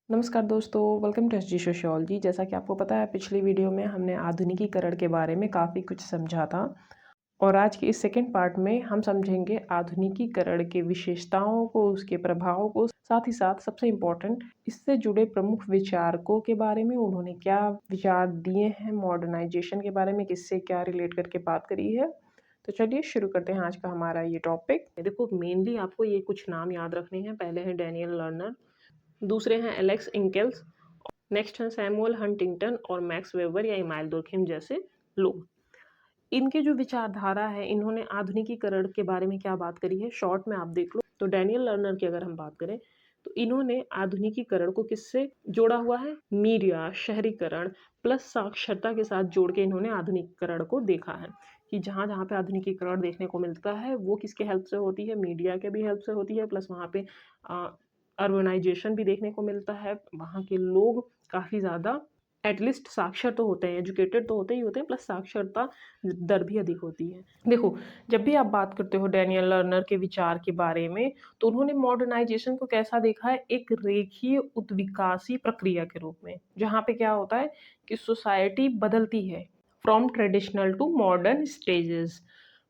नमस्कार दोस्तों, welcome to SG sociology. जैसा कि आपको पता है, पिछली वीडियो में हमने आधुनिकीकरण के बारे में काफ़ी कुछ समझा था और आज के इस सेकंड पार्ट में हम समझेंगे आधुनिकीकरण के विशेषताओं को, उसके प्रभावों को, साथ ही साथ सबसे इम्पोर्टेंट इससे जुड़े प्रमुख विचारकों के बारे में। उन्होंने क्या विचार दिए हैं मॉडर्नाइजेशन के बारे में, किससे क्या रिलेट करके बात करी है। तो चलिए शुरू करते हैं आज का हमारा ये टॉपिक। देखो, मेनली आपको ये कुछ नाम याद रखने हैं। पहले हैं डैनियल लर्नर, दूसरे हैं एलेक्स इंकेल्स, नेक्स्ट हैं सैमुअल हंटिंगटन और मैक्स वेबर या इमाइल दुर्खिम जैसे लोग। इनके जो विचारधारा है, इन्होंने आधुनिकीकरण के बारे में क्या बात करी है, शॉर्ट में आप देख लो। तो डैनियल लर्नर की अगर हम बात करें तो इन्होंने आधुनिकीकरण को किससे जोड़ा हुआ है, मीडिया, शहरीकरण प्लस साक्षरता के साथ जोड़ के इन्होंने आधुनिकीकरण को देखा है कि जहाँ जहाँ पे आधुनिकीकरण देखने को मिलता है वो किसके हेल्प से होती है, मीडिया के भी हेल्प से होती है, प्लस वहाँ पे अर्बनाइजेशन भी देखने को मिलता है। वहाँ के लोग काफ़ी ज़्यादा एटलीस्ट साक्षर तो होते हैं, एजुकेटेड तो होते ही होते हैं, प्लस साक्षरता दर भी अधिक होती है। देखो, जब भी आप बात करते हो डैनियल लर्नर के विचार के बारे में, तो उन्होंने मॉडर्नाइजेशन को कैसा देखा है, एक रेखीय उत्विकासी प्रक्रिया के रूप में, जहाँ पे क्या होता है कि सोसाइटी बदलती है from traditional to modern stages.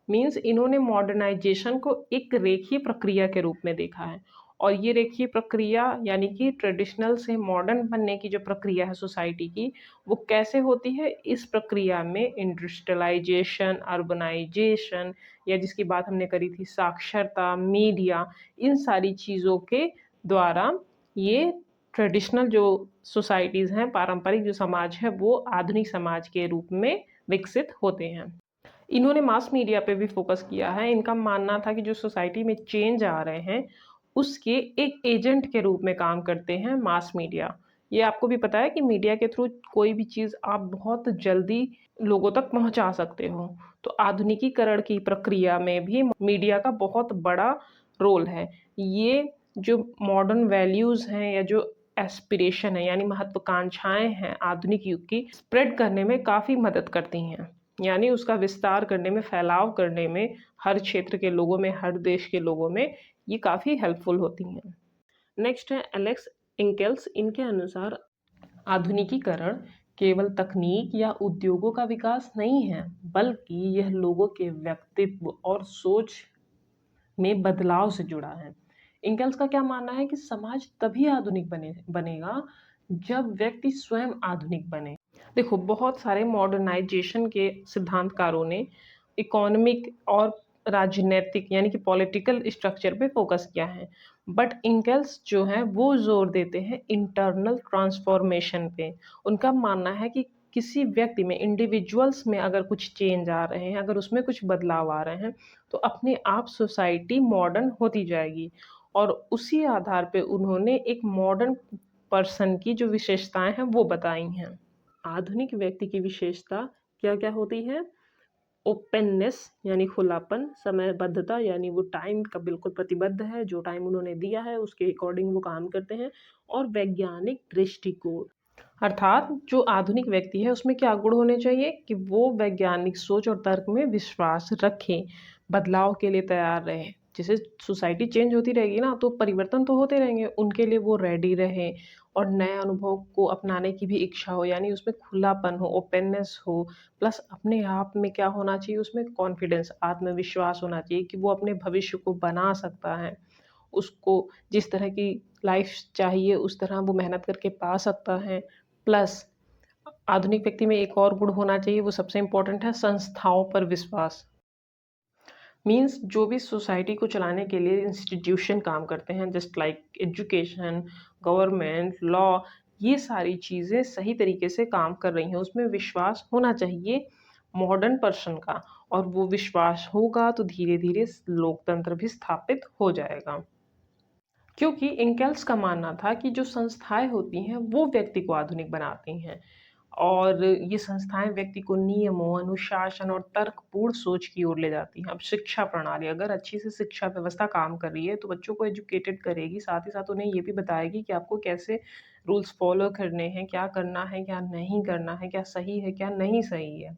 Means इन्होंने मॉडर्नाइजेशन को एक रेखीय प्रक्रिया के रूप में देखा है। और ये रेखीय प्रक्रिया यानी कि ट्रेडिशनल से मॉडर्न बनने की जो प्रक्रिया है सोसाइटी की, वो कैसे होती है। इस प्रक्रिया में इंडस्ट्रियलाइजेशन, अर्बनाइजेशन या जिसकी बात हमने करी थी साक्षरता, मीडिया, इन सारी चीज़ों के द्वारा ये ट्रेडिशनल जो सोसाइटीज़ हैं, पारंपरिक जो समाज है, वो आधुनिक समाज के रूप में विकसित होते हैं। इन्होंने मास मीडिया पे भी फोकस किया है। इनका मानना था कि जो सोसाइटी में चेंज आ रहे हैं उसके एक एजेंट के रूप में काम करते हैं मास मीडिया। ये आपको भी पता है कि मीडिया के थ्रू कोई भी चीज़ आप बहुत जल्दी लोगों तक पहुंचा सकते हो। तो आधुनिकीकरण की प्रक्रिया में भी मीडिया का बहुत बड़ा रोल है। ये जो मॉडर्न वैल्यूज़ हैं या जो एस्पिरेशन है यानी महत्वाकांक्षाएं हैं आधुनिक युग की, स्प्रेड करने में काफ़ी मदद करती हैं, यानी उसका विस्तार करने में, फैलाव करने में, हर क्षेत्र के लोगों में, हर देश के लोगों में ये काफ़ी हेल्पफुल होती हैं। नेक्स्ट है एलेक्स इंकेल्स। इनके अनुसार आधुनिकीकरण केवल तकनीक या उद्योगों का विकास नहीं है, बल्कि यह लोगों के व्यक्तित्व और सोच में बदलाव से जुड़ा है। इंकेल्स का क्या मानना है कि समाज तभी आधुनिक बनेगा जब व्यक्ति स्वयं आधुनिक बने। देखो, बहुत सारे मॉडर्नाइजेशन के सिद्धांतकारों ने इकोनॉमिक और राजनीतिक यानी कि पॉलिटिकल स्ट्रक्चर पे फोकस किया है, बट इंकेल्स जो हैं वो जोर देते हैं इंटरनल ट्रांसफॉर्मेशन पे। उनका मानना है कि किसी व्यक्ति में, इंडिविजुअल्स में अगर कुछ चेंज आ रहे हैं, अगर उसमें कुछ बदलाव आ रहे हैं, तो अपने आप सोसाइटी मॉडर्न होती जाएगी। और उसी आधार पे उन्होंने एक मॉडर्न पर्सन की जो विशेषताएं हैं वो बताई हैं। आधुनिक व्यक्ति की विशेषता क्या क्या होती है, ओपननेस यानी खुलापन, समयबद्धता यानी वो टाइम का बिल्कुल प्रतिबद्ध है, जो टाइम उन्होंने दिया है उसके अकॉर्डिंग वो काम करते हैं, और वैज्ञानिक दृष्टिकोण। अर्थात जो आधुनिक व्यक्ति है उसमें क्या गुण होने चाहिए कि वो वैज्ञानिक सोच और तर्क में विश्वास रखे, बदलाव के लिए तैयार रहे। जैसे सोसाइटी चेंज होती रहेगी ना, तो परिवर्तन तो होते रहेंगे, उनके लिए वो रेडी रहे और नए अनुभव को अपनाने की भी इच्छा हो, यानी उसमें खुलापन हो, ओपननेस हो, प्लस अपने आप में क्या होना चाहिए, उसमें कॉन्फिडेंस, आत्मविश्वास होना चाहिए कि वो अपने भविष्य को बना सकता है। उसको जिस तरह की लाइफ चाहिए उस तरह वो मेहनत करके पा सकता है। प्लस आधुनिक व्यक्ति में एक और गुण होना चाहिए, वो सबसे इम्पोर्टेंट है, संस्थाओं पर विश्वास। मीन्स जो भी सोसाइटी को चलाने के लिए इंस्टीट्यूशन काम करते हैं, just like education, government, law, ये सारी चीज़ें सही तरीके से काम कर रही हैं, उसमें विश्वास होना चाहिए मॉडर्न पर्सन का। और वो विश्वास होगा तो धीरे धीरे लोकतंत्र भी स्थापित हो जाएगा। क्योंकि इंकेल्स का मानना था कि जो संस्थाएं होती हैं वो व्यक्ति को आधुनिक बनाती हैं, और ये संस्थाएं व्यक्ति को नियमों, अनुशासन और तर्कपूर्ण सोच की ओर ले जाती हैं। अब शिक्षा प्रणाली अगर अच्छी से शिक्षा व्यवस्था काम कर रही है तो बच्चों को एजुकेटेड करेगी, साथ ही साथ उन्हें ये भी बताएगी कि आपको कैसे रूल्स फॉलो करने हैं, क्या करना है, क्या नहीं करना है, क्या सही है, क्या नहीं सही है।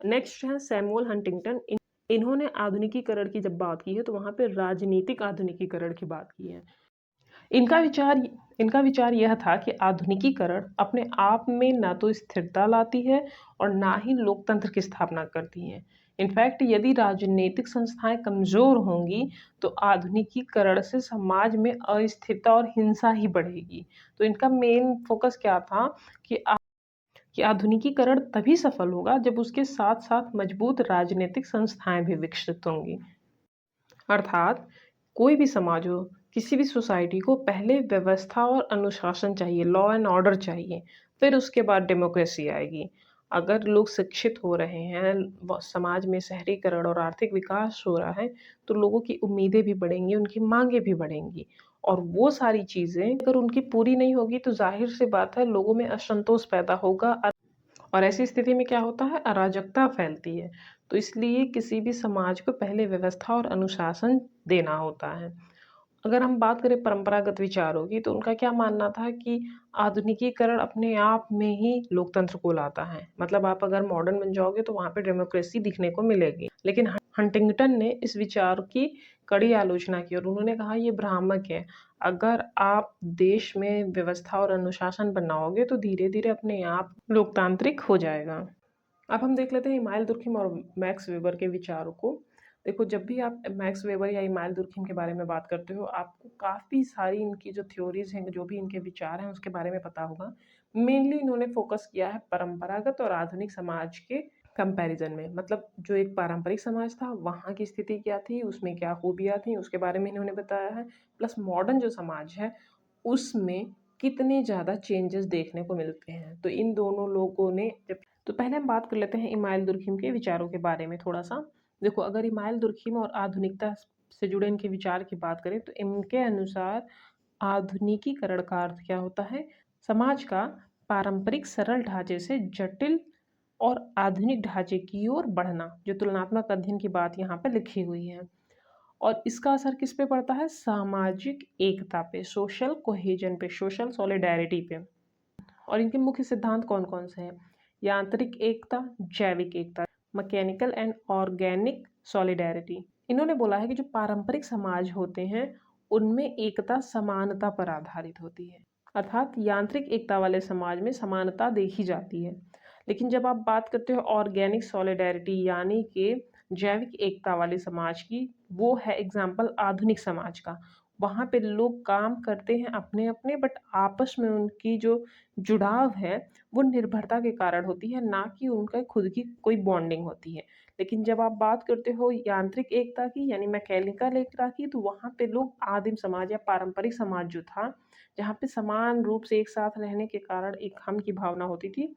नेक्स्ट है सैमुअल हंटिंगटन। इन्होंने आधुनिकीकरण की जब बात की है तो वहाँ पे राजनीतिक आधुनिकीकरण की बात की है। इनका विचार इनका विचार यह था कि आधुनिकीकरण अपने आप में ना तो स्थिरता लाती है और ना ही लोकतंत्र की स्थापना करती है। इनफैक्ट यदि राजनीतिक संस्थाएं कमजोर होंगी तो आधुनिकीकरण से समाज में अस्थिरता और हिंसा ही बढ़ेगी। तो इनका मेन फोकस क्या था कि आधुनिकीकरण तभी सफल होगा जब उसके साथ साथ मजबूत राजनीतिक संस्थाएं भी विकसित होंगी। अर्थात कोई भी समाज हो, किसी भी सोसाइटी को पहले व्यवस्था और अनुशासन चाहिए, लॉ एंड ऑर्डर चाहिए, फिर उसके बाद डेमोक्रेसी आएगी। अगर लोग शिक्षित हो रहे हैं, समाज में शहरीकरण और आर्थिक विकास हो रहा है, तो लोगों की उम्मीदें भी बढ़ेंगी, उनकी मांगें भी बढ़ेंगी। और वो सारी चीज़ें अगर उनकी पूरी नहीं होगी तो जाहिर सी बात है लोगों में असंतोष पैदा होगा। और ऐसी स्थिति में क्या होता है, अराजकता फैलती है। तो इसलिए किसी भी समाज को पहले व्यवस्था और अनुशासन देना होता है। अगर हम बात करें परंपरागत विचारों की तो उनका क्या मानना था कि आधुनिकीकरण अपने आप में ही लोकतंत्र को लाता है। मतलब आप अगर मॉडर्न बन जाओगे तो वहाँ पे डेमोक्रेसी दिखने को मिलेगी। लेकिन हंटिंगटन ने इस विचार की कड़ी आलोचना की और उन्होंने कहा ये भ्रामक है। अगर आप देश में व्यवस्था और अनुशासन बनाओगे तो धीरे धीरे अपने आप लोकतांत्रिक हो जाएगा। अब हम देख लेते हैं इमाइल दुर्खिम और मैक्स वेबर के विचारों को। देखो, जब भी आप मैक्स वेबर या इमाइल दुर्खिम के बारे में बात करते हो आपको काफ़ी सारी इनकी जो थ्योरीज हैं, जो भी इनके विचार हैं उसके बारे में पता होगा। मेनली इन्होंने फोकस किया है परंपरागत और आधुनिक समाज के कंपैरिजन में। मतलब जो एक पारंपरिक समाज था वहाँ की स्थिति क्या थी, उसमें क्या खूबियाँ थी, उसके बारे में इन्होंने बताया है। प्लस मॉडर्न जो समाज है उसमें कितने ज़्यादा चेंजेस देखने को मिलते हैं। तो इन दोनों लोगों ने जब तो पहले हम बात कर लेते हैं इमाइल दुर्खिम के विचारों के बारे में थोड़ा सा। देखो, अगर इमाइल दुर्खिम और आधुनिकता से जुड़े इनके विचार की बात करें तो इनके अनुसार आधुनिकीकरण का अर्थ क्या होता है, समाज का पारंपरिक सरल ढांचे से जटिल और आधुनिक ढांचे की ओर बढ़ना। जो तुलनात्मक अध्ययन की बात यहाँ पे लिखी हुई है और इसका असर किस पे पड़ता है, सामाजिक एकता पे, सोशल कोहेजन पे, सोशल सॉलिडेरिटी पे। और इनके मुख्य सिद्धांत कौन कौन से हैं, यांत्रिक एकता, जैविक एकता, मैकेनिकल एंड ऑर्गेनिक सॉलिडेरिटी। इन्होंने बोला है कि जो पारंपरिक समाज होते हैं उनमें एकता समानता पर आधारित होती है। अर्थात यांत्रिक एकता वाले समाज में समानता देखी जाती है। लेकिन जब आप बात करते हो ऑर्गेनिक सॉलिडेरिटी यानी कि जैविक एकता वाले समाज की, वो है एग्जाम्पल आधुनिक समाज का। वहाँ पे लोग काम करते हैं अपने अपने, बट आपस में उनकी जो जुड़ाव है वो निर्भरता के कारण होती है, ना कि उनका खुद की कोई बॉन्डिंग होती है। लेकिन जब आप बात करते हो यांत्रिक एकता की यानी मैकेनिकल एकता की, तो वहाँ पे लोग आदिम समाज या पारंपरिक समाज जो था, जहाँ पे समान रूप से एक साथ रहने के कारण एक हम की भावना होती थी,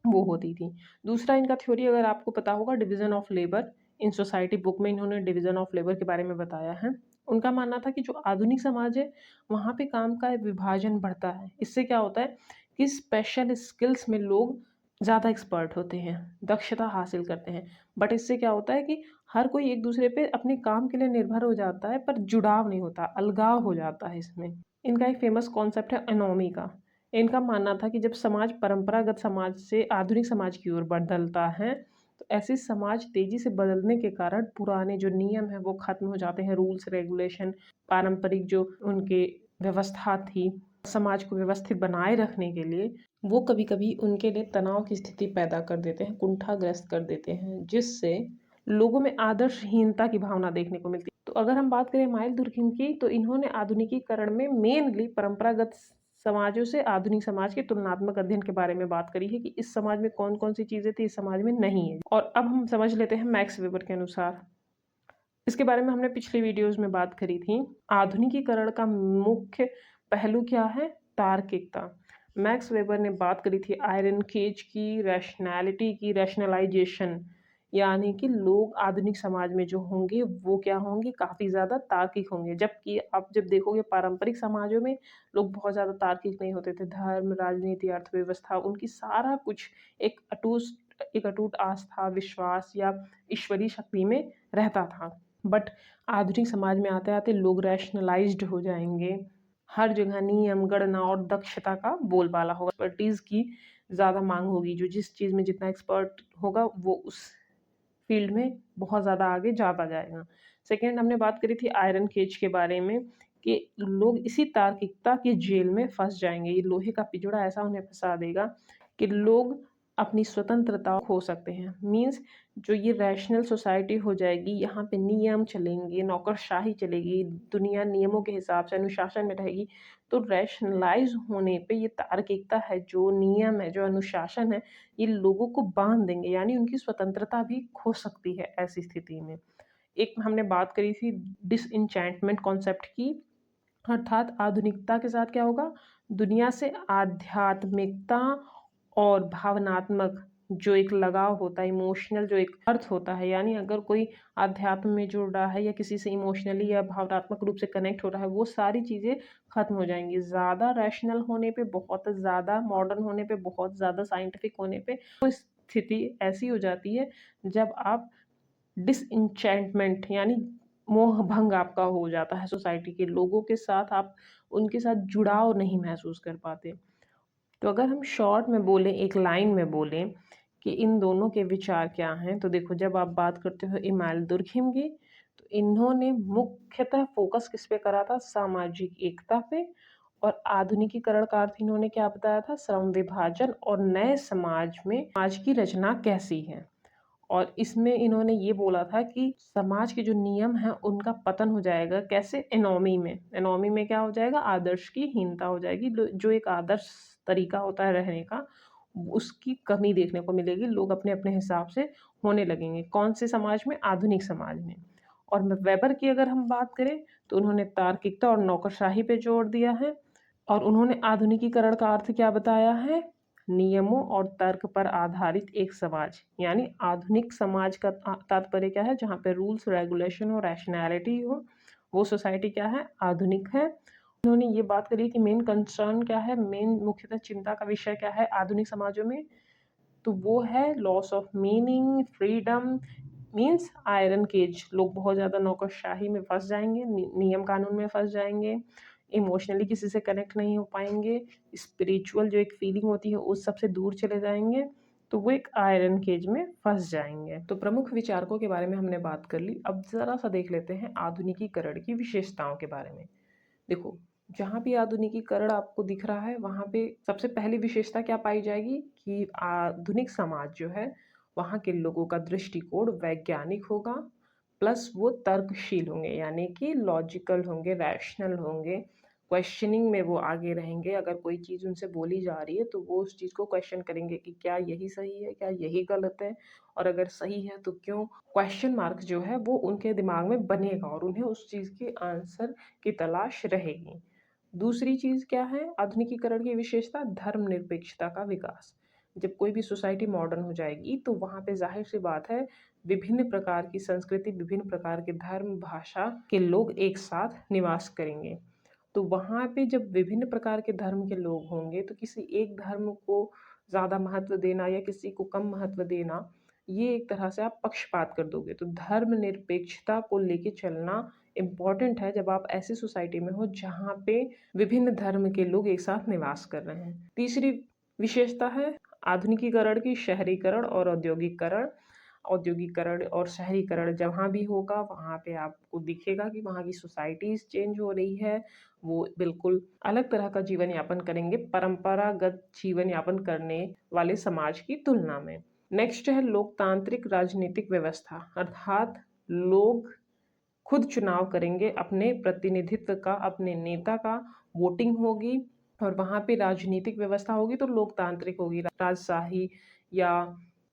वो होती थी। दूसरा इनका थ्योरी अगर आपको पता होगा, division of labour in society book में इन्होंने डिवीजन ऑफ लेबर के बारे में बताया है। उनका मानना था कि जो आधुनिक समाज है वहाँ पे काम का विभाजन बढ़ता है। इससे क्या होता है कि स्पेशल स्किल्स में लोग ज़्यादा एक्सपर्ट होते हैं, दक्षता हासिल करते हैं। बट इससे क्या होता है कि हर कोई एक दूसरे पे अपने काम के लिए निर्भर हो जाता है, पर जुड़ाव नहीं होता, अलगाव हो जाता है इसमें। इनका एक फेमस कॉन्सेप्ट है एनोमी का। इनका मानना था कि जब समाज परंपरागत समाज से आधुनिक समाज की ओर बदलता है तो ऐसे समाज तेजी से बदलने के कारण पुराने जो नियम है वो खत्म हो जाते हैं, रूल्स रेगुलेशन, पारंपरिक जो उनके व्यवस्था थी समाज को व्यवस्थित बनाए रखने के लिए, वो कभी कभी उनके लिए तनाव की स्थिति पैदा कर देते हैं, कुंठाग्रस्त कर देते हैं, जिससे लोगों में आदर्शहीनता की भावना देखने को मिलती है। तो अगर हम बात करें माइल दुर्खिम की, तो इन्होंने आधुनिकीकरण में मेनली परंपरागत समाजों से आधुनिक समाज के तुलनात्मक अध्ययन के बारे में बात करी है कि इस समाज में कौन कौन सी चीजें थी, इस समाज में नहीं है। और अब हम समझ लेते हैं मैक्स वेबर के अनुसार। इसके बारे में हमने पिछली वीडियोस में बात करी थी। आधुनिकीकरण का मुख्य पहलू क्या है, तार्किकता। मैक्स वेबर ने बात करी थी आयरन केज की, रैशनैलिटी की, रैशनलाइजेशन, यानी कि लोग आधुनिक समाज में जो होंगे वो क्या होंगे, काफ़ी ज़्यादा तार्किक होंगे। जबकि आप जब देखोगे पारंपरिक समाजों में लोग बहुत ज़्यादा तार्किक नहीं होते थे। धर्म, राजनीति, अर्थव्यवस्था, उनकी सारा कुछ एक अटूट आस्था, विश्वास या ईश्वरीय शक्ति में रहता था। बट आधुनिक समाज में आते आते लोग रैशनलाइज्ड हो जाएंगे। हर जगह नियम, गणना और दक्षता का बोलबाला होगा, एक्सपर्टीज की ज़्यादा मांग होगी। जो जिस चीज़ में जितना एक्सपर्ट होगा वो उस फील्ड में बहुत ज़्यादा आगे जाता जाएगा। सेकेंड, हमने बात करी थी आयरन केज के बारे में कि लोग इसी तार्किकता की जेल में फँस जाएँगे। ये लोहे का पिंजड़ा ऐसा उन्हें फँसा देगा कि लोग अपनी स्वतंत्रता खो सकते हैं। मीन्स जो ये रैशनल सोसाइटी हो जाएगी, यहाँ पे नियम चलेंगे, नौकरशाही चलेगी, दुनिया नियमों के हिसाब से अनुशासन में रहेगी। तो रैशनलाइज़ होने पे ये तार्किकता है, जो नियम है, जो अनुशासन है, ये लोगों को बाँध देंगे, यानी उनकी स्वतंत्रता भी खो सकती है ऐसी स्थिति में। एक हमने बात करी थी डिसएन्चेंटमेंट कॉन्सेप्ट की, अर्थात आधुनिकता के साथ क्या होगा, दुनिया से आध्यात्मिकता और भावनात्मक जो एक लगाव होता है, इमोशनल जो एक अर्थ होता है, यानी अगर कोई अध्यात्म में जुड़ रहा है या किसी से इमोशनली या भावनात्मक रूप से कनेक्ट हो रहा है, वो सारी चीज़ें खत्म हो जाएँगी। ज़्यादा रैशनल होने पे, बहुत ज़्यादा मॉडर्न होने पे, बहुत ज़्यादा साइंटिफिक होने पे, वो स्थिति ऐसी हो जाती है जब आप डिसएन्चेंटमेंट यानी मोह भंग आपका हो जाता है सोसाइटी के लोगों के साथ, आप उनके साथ जुड़ाव नहीं महसूस कर पाते। तो अगर हम शॉर्ट में बोलें, एक लाइन में बोलें कि इन दोनों के विचार क्या हैं, तो देखो जब आप बात करते हो इमाइल दुर्खिम की, तो इन्होंने मुख्यतः फ़ोकस किस पे करा था? सामाजिक एकता पे। और आधुनिकीकरण का अर्थ इन्होंने क्या बताया था? श्रम विभाजन और नए समाज में समाज की रचना कैसी है। और इसमें इन्होंने ये बोला था कि समाज के जो नियम हैं उनका पतन हो जाएगा। कैसे? एनोमी में। एनोमी में क्या हो जाएगा? आदर्श की हीनता हो जाएगी। जो एक आदर्श तरीका होता है रहने का, उसकी कमी देखने को मिलेगी। लोग अपने-अपने हिसाब से होने लगेंगे। कौन से समाज में? आधुनिक समाज में। और वेबर की अगर हम बात करें, तो उन्होंने तार्किकता और नौकरशाही पे जोर दिया है। और उन्होंने आधुनिकीकरण का अर्थ क्या बताया है? नियमों और तर्क पर आधारित एक समाज, यानी आधुनिक समाज का तात्पर्य क्या है? जहाँ पे रूल्स, रेगुलेशन और रैशनैलिटी हो, वो सोसाइटी क्या है? आधुनिक है। उन्होंने ये बात करी कि मेन कंसर्न क्या है? मेन मुख्यतः चिंता का विषय क्या है आधुनिक समाजों में? तो वो है loss of meaning, freedom, means iron cage. लोग बहुत ज़्यादा नौकरशाही में फँस जाएँगे, नियम कानून में फँस जाएँगे, इमोशनली किसी से कनेक्ट नहीं हो पाएँगे, स्पिरिचुअल जो एक फीलिंग होती है उस सब से दूर चले जाएँगे, तो वो एक आयरन केज में फँस जाएँगे। तो प्रमुख विचारकों के बारे में हमने बात कर ली, अब ज़रा-सा देख लेते हैं आधुनिकीकरण की विशेषताओं के बारे में। देखो, जहाँ भी आधुनिकीकरण आपको दिख रहा है, वहाँ पे सबसे पहली विशेषता क्या पाई जाएगी कि आधुनिक समाज जो है, वहाँ के लोगों का दृष्टिकोण वैज्ञानिक होगा, प्लस वो तर्कशील होंगे, यानी कि लॉजिकल होंगे, रैशनल होंगे, क्वेश्चनिंग में वो आगे रहेंगे। अगर कोई चीज़ उनसे बोली जा रही है, तो वो उस चीज़ को क्वेश्चन करेंगे कि क्या यही सही है? क्या यही गलत है? और अगर सही है, तो क्यों? क्वेश्चन मार्क जो है, वो उनके दिमाग में बनेगा और उन्हें उस चीज़ के आंसर की तलाश रहेगी। दूसरी चीज़ क्या है आधुनिकीकरण की विशेषता? धर्मनिरपेक्षता का विकास। जब कोई भी सोसाइटी मॉडर्न हो जाएगी, तो वहाँ पे ज़ाहिर-सी बात है, विभिन्न प्रकार की संस्कृति, विभिन्न प्रकार के धर्म, भाषा के लोग एक साथ निवास करेंगे। तो वहाँ पे जब विभिन्न प्रकार के धर्म के लोग होंगे, तो किसी एक धर्म को ज़्यादा महत्व देना या किसी को कम महत्व देना, ये एक तरह से आप पक्षपात कर दोगे। तो धर्मनिरपेक्षता को लेके चलना इम्पॉर्टेंट है जब आप ऐसी सोसाइटी में हो जहाँ पे विभिन्न धर्म के लोग एक साथ निवास कर रहे हैं। तीसरी विशेषता है आधुनिकीकरण की शहरीकरण और औद्योगिकरण। औद्योगिकरण और शहरीकरण जहाँ भी होगा, वहाँ पे आपको दिखेगा कि वहाँ की सोसाइटीज़ चेंज हो रही है। वो बिल्कुल अलग तरह का जीवन यापन करेंगे, परंपरागत जीवन यापन करने वाले समाज की तुलना में। नेक्स्ट है लोकतांत्रिक राजनीतिक व्यवस्था, अर्थात लोग खुद चुनाव करेंगे अपने प्रतिनिधित्व का, अपने नेता का, वोटिंग होगी और वहाँ पे राजनीतिक व्यवस्था होगी तो लोकतांत्रिक होगी, राजशाही या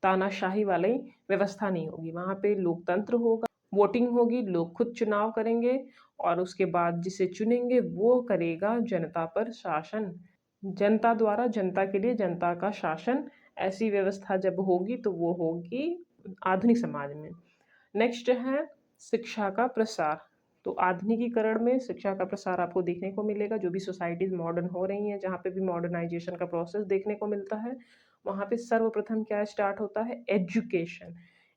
तानाशाही वाली व्यवस्था नहीं होगी। वहाँ पे लोकतंत्र होगा, वोटिंग होगी, लोग खुद चुनाव करेंगे और उसके बाद जिसे चुनेंगे वो करेगा जनता पर शासन। जनता द्वारा जनता के लिए जनता का शासन, ऐसी व्यवस्था जब होगी तो वो होगी आधुनिक समाज में। नेक्स्ट है शिक्षा का प्रसार। तो आधुनिकीकरण में शिक्षा का प्रसार आपको देखने को मिलेगा। जो भी सोसाइटीज़ मॉडर्न हो रही हैं, जहाँ पे भी मॉडर्नाइज़ेशन का प्रोसेस देखने को मिलता है, वहाँ पे सर्वप्रथम क्या स्टार्ट होता है? एजुकेशन।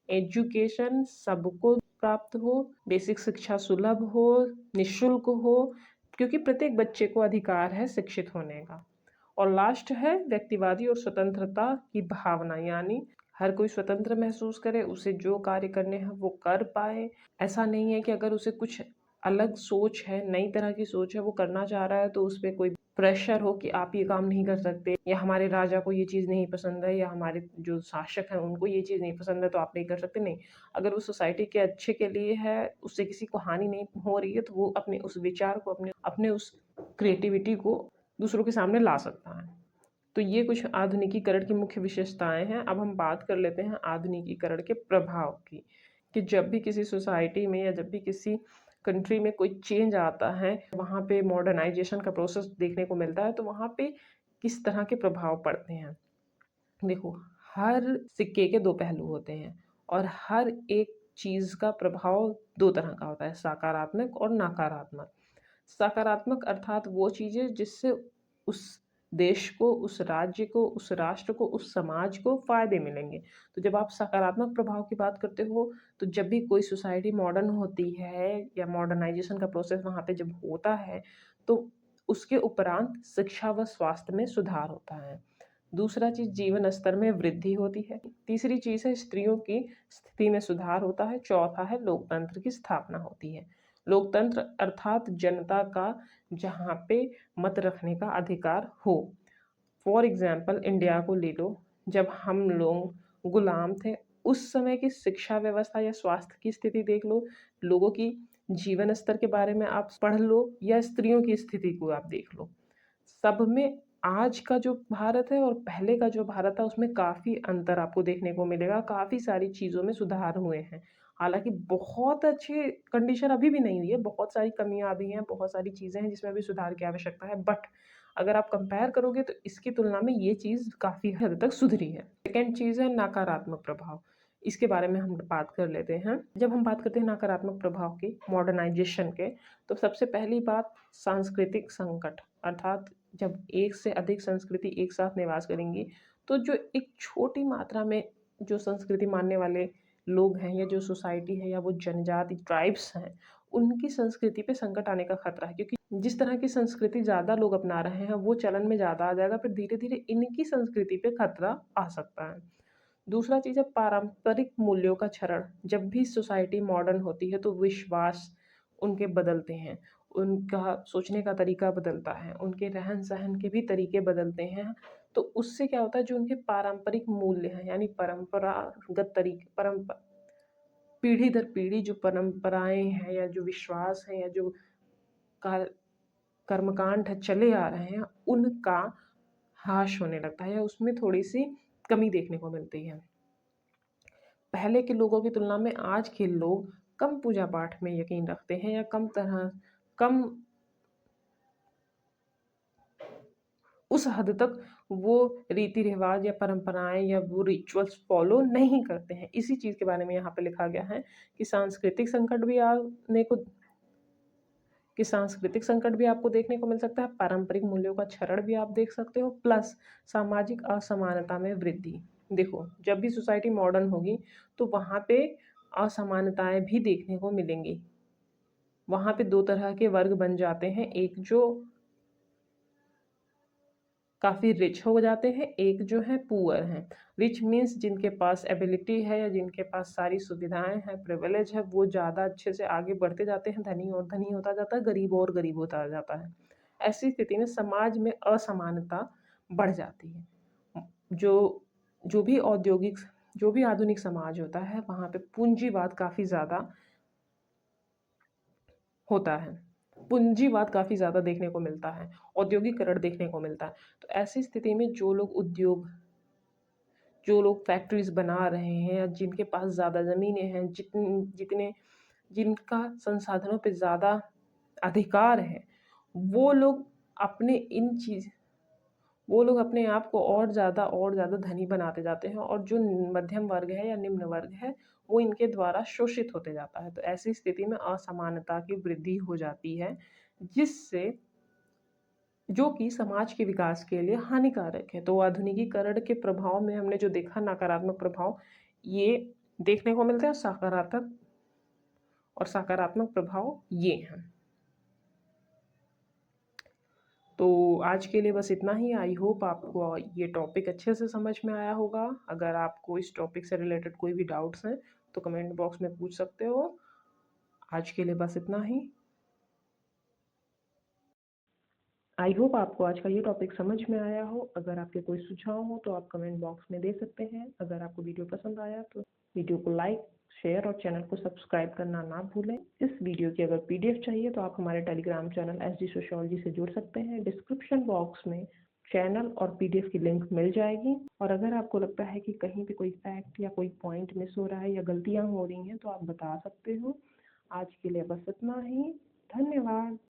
एजुकेशन सबको प्राप्त हो, बेसिक शिक्षा सुलभ हो, निःशुल्क हो, क्योंकि प्रत्येक बच्चे को अधिकार है शिक्षित होने का। और लास्ट है व्यक्तिवादी और स्वतंत्रता की भावना, यानी हर कोई स्वतंत्र महसूस करे, उसे जो कार्य करने हैं वो कर पाए। ऐसा नहीं है कि अगर उसे कुछ अलग सोच है, नई तरह की सोच है, वो करना चाह रहा है तो उस पे कोई प्रेशर हो कि आप ये काम नहीं कर सकते, या हमारे राजा को ये चीज़ नहीं पसंद है, या हमारे जो शासक हैं उनको ये चीज़ नहीं पसंद है तो आप नहीं कर सकते, नहीं। अगर वो सोसाइटी के अच्छे के लिए है, उससे किसी को हानि नहीं हो रही है, तो वो अपने उस विचार को, अपने अपने उस क्रिएटिविटी को दूसरों के सामने ला सकता है। तो ये कुछ आधुनिकीकरण की मुख्य विशेषताएं हैं। अब हम बात कर लेते हैं आधुनिकीकरण के प्रभाव की, कि जब भी किसी सोसाइटी में या जब भी किसी कंट्री में कोई चेंज आता है, वहाँ पे मॉडर्नाइजेशन का प्रोसेस देखने को मिलता है, तो वहाँ पे किस तरह के प्रभाव पड़ते हैं। देखो, हर सिक्के के दो पहलू होते हैं और हर एक चीज़ का प्रभाव दो तरह का होता है, सकारात्मक और नकारात्मक। सकारात्मक अर्थात वो चीज़ें जिससे उस देश को, उस राज्य को, उस राष्ट्र को, उस समाज को फ़ायदे मिलेंगे। तो जब आप सकारात्मक प्रभाव की बात करते हो, तो जब भी कोई सोसाइटी मॉडर्न होती है या मॉडर्नाइज़ेशन का प्रोसेस वहाँ पे जब होता है, तो उसके उपरांत शिक्षा व स्वास्थ्य में सुधार होता है। दूसरा चीज़, जीवन स्तर में वृद्धि होती है। तीसरी चीज़ है, स्त्रियों की स्थिति में सुधार होता है। चौथा है, लोकतंत्र की स्थापना होती है। लोकतंत्र अर्थात जनता का जहाँ पे मत रखने का अधिकार हो। फॉर एग्जाम्पल इंडिया को ले लो, जब हम लोग गुलाम थे, उस समय की शिक्षा व्यवस्था या स्वास्थ्य की स्थिति देख लो, लोगों की जीवन स्तर के बारे में आप पढ़ लो, या स्त्रियों की स्थिति को आप देख लो। सब में आज का जो भारत है और पहले का जो भारत था, उसमें काफ़ी अंतर आपको देखने को मिलेगा। काफ़ी सारी चीज़ों में सुधार हुए हैं। हालाँकि बहुत अच्छी कंडीशन अभी भी नहीं हुई है, बहुत सारी कमियाँ अभी हैं, बहुत सारी चीज़ें हैं जिसमें अभी सुधार की आवश्यकता है। बट अगर आप कंपेयर करोगे तो इसकी तुलना में ये चीज़ काफ़ी हद तक सुधरी है। सेकंड चीज़ है नकारात्मक प्रभाव। इसके बारे में हम बात कर लेते हैं। जब हम बात करते हैं नकारात्मक प्रभाव की, मॉडर्नाइज़ेशन के, तो सबसे पहली बात सांस्कृतिक संकट, अर्थात जब एक से अधिक संस्कृति एक साथ निवास करेंगी, तो जो एक छोटी मात्रा में जो संस्कृति मानने वाले लोग हैं, या जो सोसाइटी है, या वो जनजाति ट्राइब्स हैं, उनकी संस्कृति पे संकट आने का खतरा है। क्योंकि जिस तरह की संस्कृति ज़्यादा लोग अपना रहे हैं, वो चलन में ज़्यादा आ जाएगा, फिर धीरे धीरे इनकी संस्कृति पे खतरा आ सकता है। दूसरा चीज़ है पारंपरिक मूल्यों का क्षरण। जब भी सोसाइटी मॉडर्न होती है तो विश्वास उनके बदलते हैं, उनका सोचने का तरीका बदलता है, उनके रहन-सहन के भी तरीके बदलते हैं। तो उससे क्या होता है, जो उनके पारंपरिक मूल्य हैं, यानी परंपरागत तरीके, पीढ़ी दर पीढ़ी जो परंपराएँ हैं, या जो विश्वास हैं, या जो कार कर्मकांड है चले आ रहे हैं, उनका ह्रास होने लगता है, या उसमें थोड़ी-सी कमी देखने को मिलती है। पहले के लोगों की तुलना में आज के लोग कम पूजा पाठ में यकीन रखते हैं, या कम उस हद तक वो रीति रिवाज या परंपराएं या वो रिचुअल्स फॉलो नहीं करते हैं। इसी चीज़ के बारे में यहाँ पे लिखा गया है कि सांस्कृतिक संकट भी आपको देखने को मिल सकता है, पारंपरिक मूल्यों का क्षरण भी आप देख सकते हो, प्लस सामाजिक असमानता में वृद्धि। देखो, जब भी सोसाइटी मॉडर्न होगी तो वहाँ पे असमानताएं भी देखने को मिलेंगी। वहाँ पे दो तरह के वर्ग बन जाते हैं, एक जो काफ़ी रिच हो जाते हैं, एक जो है पुअर हैं। रिच मीन्स जिनके पास एबिलिटी है, या जिनके पास सारी सुविधाएं हैं, प्रिविलेज है, वो ज़्यादा अच्छे से आगे बढ़ते जाते हैं, धनी और धनी होता जाता है, गरीब और गरीब होता जाता है। ऐसी स्थिति में समाज में असमानता बढ़ जाती है। जो जो भी औद्योगिक जो भी आधुनिक समाज होता है, वहाँ पे पूंजीवाद काफ़ी ज़्यादा होता है। पूंजीवाद काफ़ी ज़्यादा देखने को मिलता है, औद्योगिकरण देखने को मिलता है। तो ऐसी स्थिति में जो लोग फैक्ट्रीज़ बना रहे हैं, या जिनके पास ज़्यादा ज़मीनें हैं, जितने जिनका संसाधनों पे ज़्यादा अधिकार है, वो लोग अपने इन चीज़ वो लोग अपने आप को और ज़्यादा धनी बनाते जाते हैं, और जो मध्यम वर्ग है या निम्न वर्ग है, वो इनके द्वारा शोषित होते जाता है। तो ऐसी स्थिति में असमानता की वृद्धि हो जाती है, जिससे जो कि समाज के विकास के लिए हानिकारक है। तो आधुनिकीकरण के प्रभाव में हमने जो देखा नकारात्मक प्रभाव, ये देखने को मिलते हैं, सकारात्मक प्रभाव ये हैं। तो आज के लिए बस इतना ही। आई होप आपको ये टॉपिक अच्छे से समझ में आया होगा। अगर आपको इस टॉपिक से रिलेटेड कोई भी डाउट्स हैं तो कमेंट बॉक्स में पूछ सकते हो। आज के लिए बस इतना ही। आई होप आपको आज का ये टॉपिक समझ में आया हो। अगर आपके कोई सुझाव हो तो आप कमेंट बॉक्स में दे सकते हैं। अगर आपको वीडियो पसंद आया तो वीडियो को लाइक, शेयर और चैनल को सब्सक्राइब करना ना भूलें। इस वीडियो की अगर पीडीएफ चाहिए तो आप हमारे टेलीग्राम चैनल एसडी सोशियोलॉजी से जुड़ सकते हैं। डिस्क्रिप्शन बॉक्स में चैनल और पीडीएफ की लिंक मिल जाएगी। और अगर आपको लगता है कि कहीं पे कोई फैक्ट या कोई पॉइंट मिस हो रहा है या गलतियां हो रही हैं तो आप बता सकते हो। आज के लिए बस इतना ही। धन्यवाद।